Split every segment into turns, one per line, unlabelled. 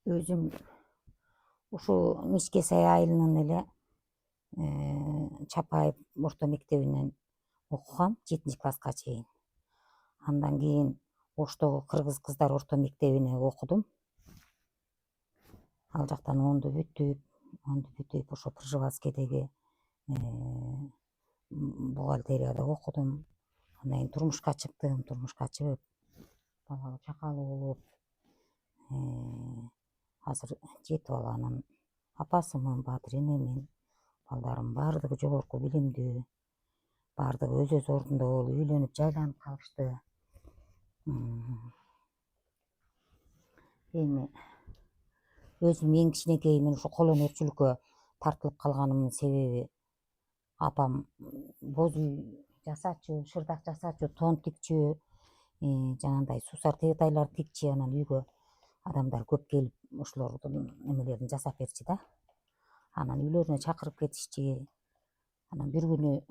Өзüm ушул Мишке Сай айылынын эле Чапаев орто мектебинен окугам 7-класска чейин. Андан кийин Оштогу кыргыз кыздар орто мектебине окудум. Ал жактан онду бүтүп ошо Пржевальскийдеги бухгалтерияда окудум. Андан кийин турмушка чыктым. Турмушка чыгып, балалуу чакалуу болуп, азыр 7 баланын апасымын, баатыр энемин. Балдарым баардыгы жогорку билимдүү, баардыгы өз ордунда болуп, үйлөнүп, жайланып калышты. Эми өзүм эң кичинекей мен ушу кол өнөрчүлүккө тартылып калганымдын себеби апам боз үй жасачу, шырдак жасачу, тон тикчү, жанагындай суусар тебетайлар тикчи. Анан үйгө адамдар көп келип ошолордун эмелерин жасап берчи да. Анан үйлөрүнө чакырып кетишчи. Анан бир күнү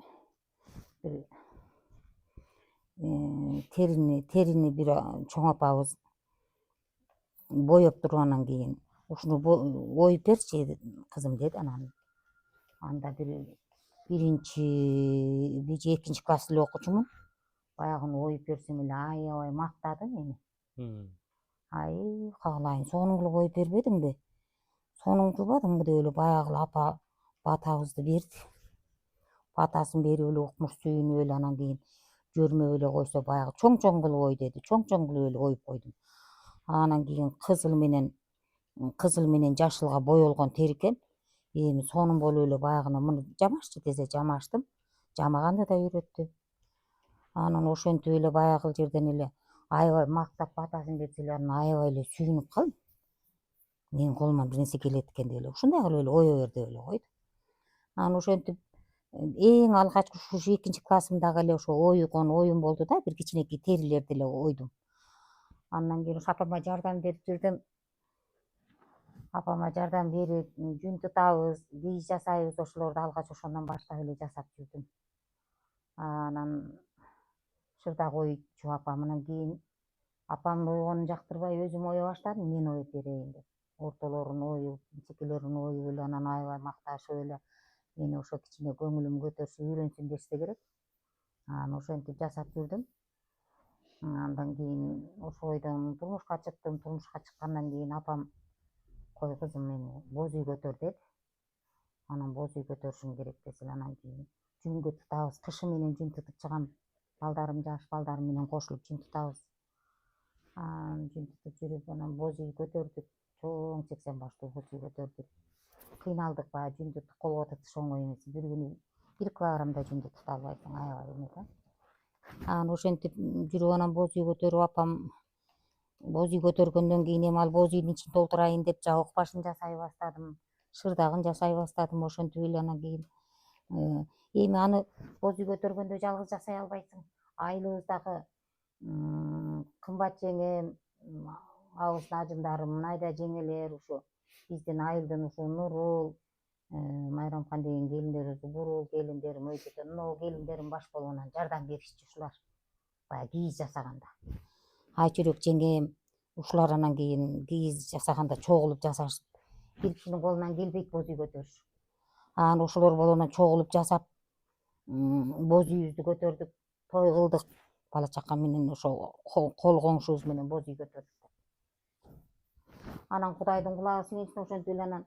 терини бир чоң апабыз боеп тургандан кийин ушуну оюп берчи кызым деди. Анан анда бир биринчи же 2-класс эле окучумун. Баягыны оюп берсем эле аябай мактады мени. Ай кагалайын, сонун кылып оюп бербедиңби? Сонун кылбадыңбы деп эле баягы апа батабызды берди. Батасын берип эле укмуш сүйүнүп эле анан кийин жөрмөп эле койсо баягы чоң кылып ой деди. Чоң кылып эле оюп койдум. Анан кийин кызыл менен жашылга боелгон тери экен. Эми сонун болуп эле баягыны муну жамашчы десе жамаштым. Жамаганды да үйрөттү. Анан ошентип эле баягы жерден эле аябай мактап батасын берсе эле анан аябай эле сүйүнүп калдым. Менин колуман бир нерсе келет экен деп эле ушундай кылып эле ое бер деп эле койдум. Анан ошентип эң алгачкы ушу 2-классымдагы эле ошо ойгон оюм болду да, бир кичинекей терилерди эле ойдум. Андан кийин апама жардам берип жүрдүм. Апама жардам берип, жүн тутабыз, кийиз жасайбыз, ошолорду алгач ошондон баштап эле жасап жүрдүм. Анан шырдак оючу апам. Анан кийин апам ойгонун жактырбай өзүм ое баштадым, мен оюп берейин деп. Ортолорун оюп, чекелерин оюп эле анан аябай макташып эле мени ошо кичине көңүлүм көтөрсө, үйрөнсүн дешсе керек. Анан ошентип жасап жүрдүм. Андан кийин ошол ойдон турмушка чыктым. Турмушка чыккандан кийин апам кой кызым мени боз үй көтөр деди. Анан боз үй көтөрүшүм керек десе эле анан кийин жүнгө тутабыз. Кышы менен жүн тутуп чыгам. Балдарым жаш, балдарым менен кошулуп жүн тутабыз. Жүн тутуп жүрүп анан боз үй көтөрдүк. Чоң 80 баштуу боз үй көтөрдүк. Кыйналдык, баягы жүндү колго тутуш оңой эмес. Бир күнү 1 килограммдай жүндү тута албайсың, аябай эме да. Анан ошентип жүрүп анан боз үй көтөрүп апам боз үй көтөргөндөн кийин эми ал боз үйдүн ичин толтурайын деп жабык башын жасай баштадым. Шырдагын жасай баштадым. Ошентип эле анан кийин эми аны боз үй көтөргөндө жалгыз жасай албайсың. Айылыбыз дагы кымбат жеңем, абыбыздын ажымдары мынайда жеңелер, ушу биздин айылдын ушу Нурул, Майрамкан деген келиндери, Бурул келиндери, мына келиндерим баш болуп анан жардам беришчи ушулар. Баягы кийиз жасаганда. Айчүрөк жеңем, ушулар анан кийин кийиз жасаганда чогулуп жасашып, бир кишинин колунан келбейт боз үй көтөрүш. Анан ошолор болуп анан чогулуп жасап, боз үйүбүздү көтөрдүк, той кылдык. Бала чака менен ошо кол коңшубуз менен боз үй көтөрдүк. Анан Кудайдын кулагы сүйүнсүн, ошентип эле анан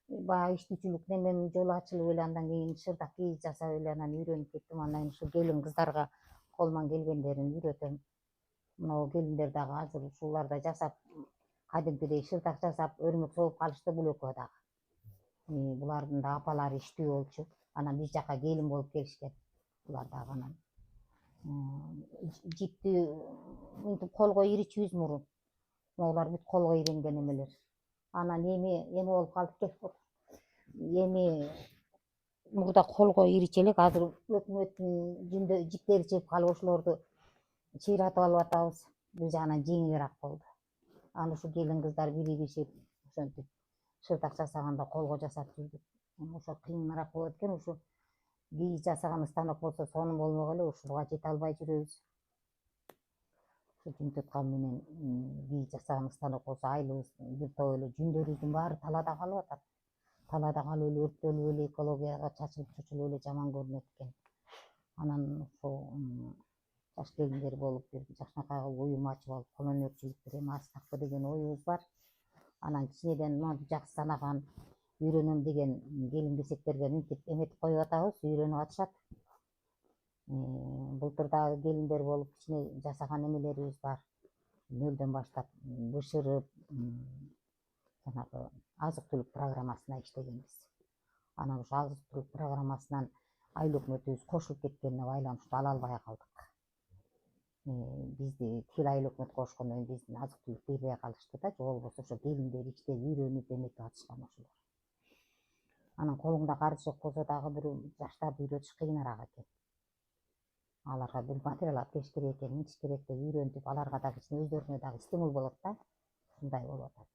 баягы иштүүчүлүк немем жолу ачылып эле андан кийин шырдак кийиз жасап эле анан үйрөнүп кеттим. Андан кийин ушу келин кыздарга колуман келгендерин үйрөтөм. Могу келиндер дагы азыр ушулар да жасап, кадимкидей шырдак жасап, өрмөк согуп калышты бул экөө дагы. Булардын да апалары иштүү болчу. Анан биз жака келин болуп келишкен. Булар дагы анан жипти мынтип колго иричүбүз мурун. Могулар бүт колго иренген эмелер. Анан эме болуп калдык экен. Эми мурда колго ириче элек, азыр өкмөттүн жиптери чыгып калып ошолорду чыйратып алып атабыз. Бул жагынан жеңилирээк болду. Анан ушу келин кыздар биригишип ошентип шырдак жасаганда колго жасап жүрдүк. Ошо кыйыныраак болот экен. Ушу кийиз жасаган станок болсо сонун болмок эле, ушуга жете албай жүрөбүз. жүн туткан менен кий жасаган станок болсо айлыбыз бир топ эле жүндөрүбүздүн баары талаада калып атат. Талаада калып эле өрттөлүп эле экологияга чачылып чучулуп эле жаман көрүнөт экен. Анан ушул жаш келиндер болуп бир жакшынакай кылып уюм ачып алып кол өнөрчүлүктү эми ачсакпы деген оюбуз бар. Анан кичинеден мынтип жакшы санаган үйрөнөм деген келин кесектерге мынтип эметип коюп атабыз, үйрөнүп атышат. Былтыр дагы келиндер болуп кичине жасаган эмелерибиз бар. Нөлдөн баштап бышырып, жанагы азык түлүк программасына иштегенбиз. Анан ошо азык түлүк программасынан айыл өкмөтүбүз кошулуп кеткенине байланыштуу ала албай калдык. Бизди тил айыл өкмөт кошкондон кийин биздин азык түлүк бербей калышты да, же болбосо ошо келиндер иштеп үйрөнүп эметип атышкан ошолор. Анан колуңда каржы жок болсо дагы бир жаштарды үйрөтүш кыйыныраак экен. Аларга бир материал алып келиш керек экен, мынтиш керек деп үйрөнтүп, аларга дагы кичине өздөрүнө дагы стимул болот да. Ушундай болуп атат.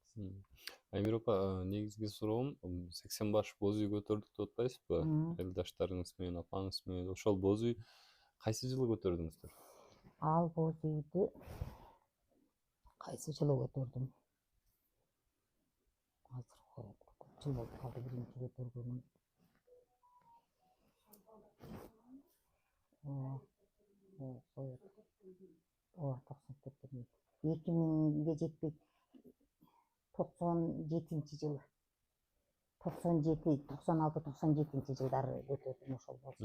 Аймир апа, негизги суроом 80 баш боз үй көтөрдүк деп атпайсызбы? Элдаштарыңыз менен, апаңыз менен. Ошол боз үй кайсы жылы көтөрдүңүздөр?
Ал боз үйдү кайсы жылы көтөрдүм? Азыр көп жыл болуп калды биринчи көтөргөнүм. Ооба, 2000-ге жетпей 97 жылы. 96-97 жылдары көтөрдүм ошол боз.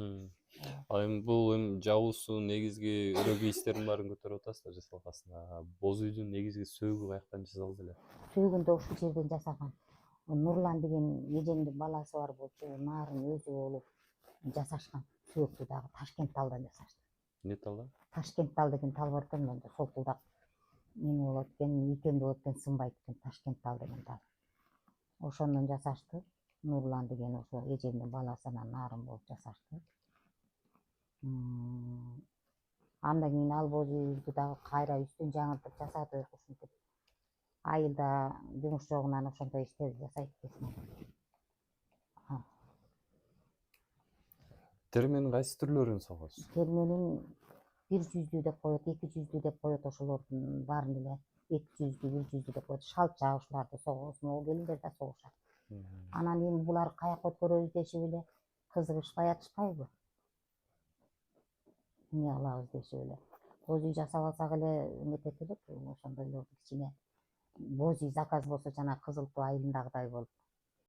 Ал эми бул жабуусу негизги өрө кейистердин баарын көтөрүп атасыздар жасалгасына. Боз үйдүн негизги сөөгү каяктан жасалды эле?
Сөөгүн да ушул жерден жасаган. Нурлан деген эжемдин баласы бар болчу, нарын өзү болуп жасашкан. Сөөктү дагы Ташкент талдан жасашты.
Эмне талдан?
Ташкент тал деген тал бар экен, монда солтулдак эмне болот экен, икемди болот экен, сынбайт экен, Ташкент тал деген тал. Ошондон жасашты. Нурлан деген ошо эжемдин баласы анан нарын болуп жасашты. Андан кийин ал боз үйдү дагы кайра үстүн жаңыртып жасадык, ушинтип. Айылда жумуш жогунан ошондой иштерди жасайт экенсиң.
Терменин кайсы түрлөрүн согосуз?
Терменин 100 деп коет, 200 деп коет, ошолордун баарын эле 200, 100 деп коет. Шалча ушуларды согобуз, могу келиндер да согушат. Анан эми булар каяка өткөрөбүз дешип эле кызыгышпай атышпайбы? Эмне кылабыз дешип эле. Боз үй жасап алсак эле эметет элек, ошондойлорду кичине боз үй заказ болсо жана Кызыл Тоо айылындагыдай болуп